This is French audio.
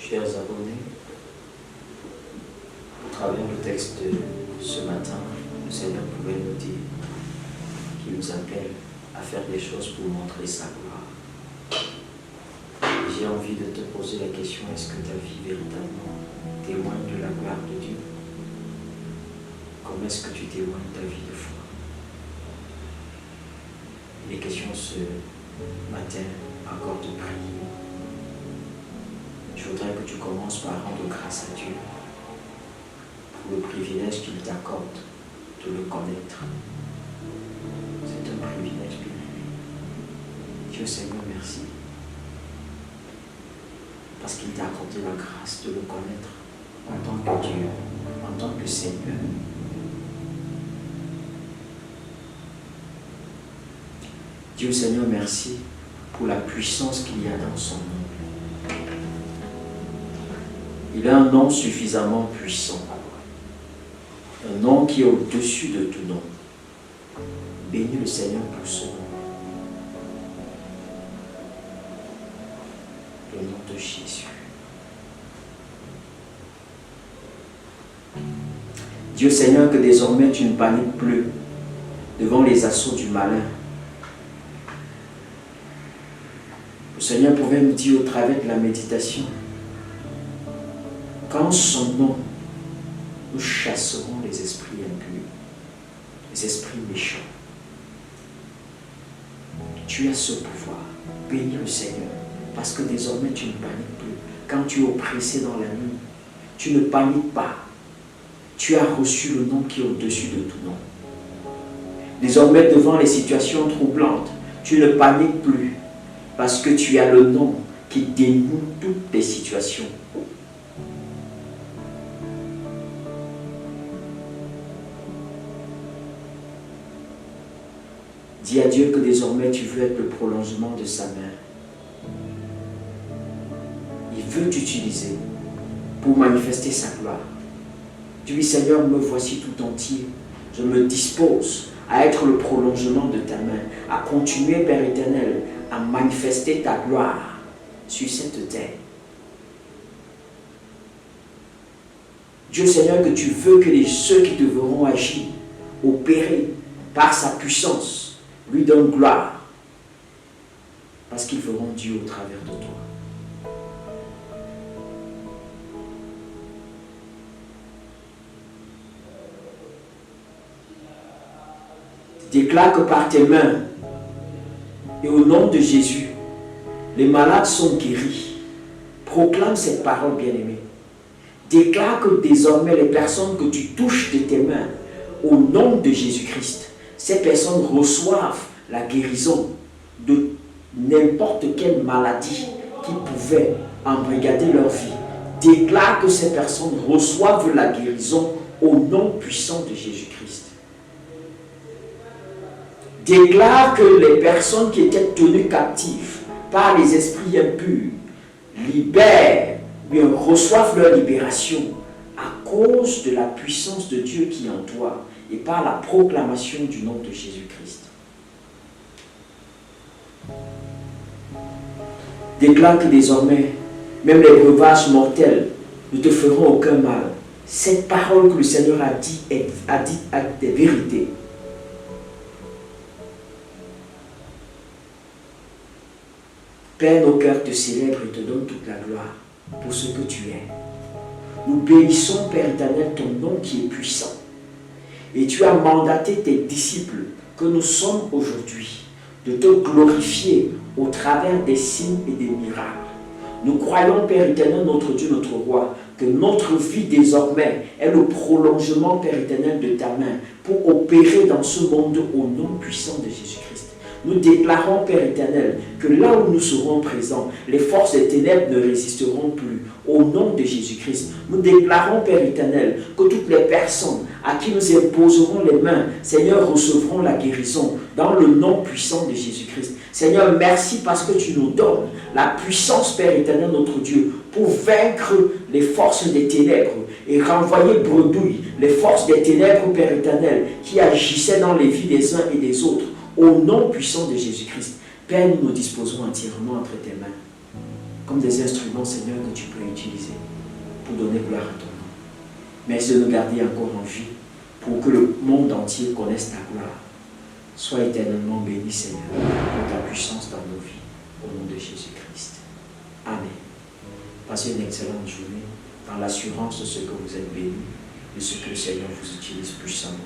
Chers abonnés, au travers du texte de ce matin, le Seigneur pouvait nous dire qu'il nous appelle à faire des choses pour montrer sa gloire. J'ai envie de te poser la question, est-ce que ta vie véritablement témoigne de la gloire de Dieu? Comment est-ce que tu témoignes ta vie de foi? Il est question ce matin encore de prier. Je voudrais que tu commences par rendre grâce à Dieu pour le privilège qu'il t'accorde de le connaître. C'est un privilège bien-aimé. Dieu Seigneur, merci. Parce qu'il t'a accordé la grâce de le connaître en tant que Dieu, en tant que Seigneur. Dieu Seigneur, merci pour la puissance qu'il y a dans son nom. Il a un nom suffisamment puissant, un nom qui est au-dessus de tout nom. Bénis le Seigneur pour ce nom. Le nom de Jésus. Dieu Seigneur, que désormais tu ne paniques plus devant les assauts du malin. Le Seigneur pouvait nous dire au travers de la méditation qu'en son nom, nous chasserons les esprits impurs, les esprits méchants. Tu as ce pouvoir. Bénis le Seigneur, parce que désormais tu ne paniques plus. Quand tu es oppressé dans la nuit, tu ne paniques pas. Tu as reçu le nom qui est au-dessus de tout nom. Désormais, devant les situations troublantes, tu ne paniques plus, parce que tu as le nom qui dénoue toutes les situations. Dis à Dieu que désormais tu veux être le prolongement de sa main. Il veut t'utiliser pour manifester sa gloire. Dis-lui, Seigneur, me voici tout entier. Je me dispose à être le prolongement de ta main, à continuer, Père éternel, à manifester ta gloire sur cette terre. Dieu Seigneur, que tu veux que ceux qui devront agir, opérer par sa puissance, lui donnent gloire, parce qu'ils feront Dieu au travers de toi. Déclare que par tes mains et au nom de Jésus, les malades sont guéris. Proclame cette parole, bien-aimée. Déclare que désormais les personnes que tu touches de tes mains, au nom de Jésus-Christ, ces personnes reçoivent la guérison de n'importe quelle maladie qui pouvait embrigader leur vie. Déclare que ces personnes reçoivent la guérison au nom puissant de Jésus-Christ. Déclare que les personnes qui étaient tenues captives par les esprits impurs libèrent, bien reçoivent leur libération à cause de la puissance de Dieu qui est en toi et par la proclamation du nom de Jésus-Christ. Déclare que désormais, même les breuvages mortels ne te feront aucun mal. Cette parole que le Seigneur a dit est des vérités. Père, nos cœurs te célèbrent et te donnent toute la gloire pour ce que tu es. Nous bénissons, Père éternel, ton nom qui est puissant. Et tu as mandaté tes disciples que nous sommes aujourd'hui de te glorifier au travers des signes et des miracles. Nous croyons, Père éternel, notre Dieu, notre roi, que notre vie désormais est le prolongement, Père éternel, de ta main pour opérer dans ce monde au nom puissant de Jésus-Christ. Nous déclarons, Père éternel, que là où nous serons présents, les forces des ténèbres ne résisteront plus. Au nom de Jésus-Christ, nous déclarons, Père éternel, que toutes les personnes à qui nous imposerons les mains, Seigneur, recevront la guérison dans le nom puissant de Jésus-Christ. Seigneur, merci parce que tu nous donnes la puissance, Père éternel, notre Dieu, pour vaincre les forces des ténèbres et renvoyer bredouille les forces des ténèbres, Père éternel, qui agissaient dans les vies des uns et des autres. Au nom puissant de Jésus-Christ, Père, nous nous disposons entièrement entre tes mains. comme des instruments, Seigneur, que tu peux utiliser pour donner gloire à ton nom. Merci de nous garder encore en vie pour que le monde entier connaisse ta gloire. Sois éternellement béni, Seigneur, pour ta puissance dans nos vies. Au nom de Jésus-Christ. Amen. Passez une excellente journée dans l'assurance de ce que vous êtes bénis, de ce que le Seigneur vous utilise puissamment.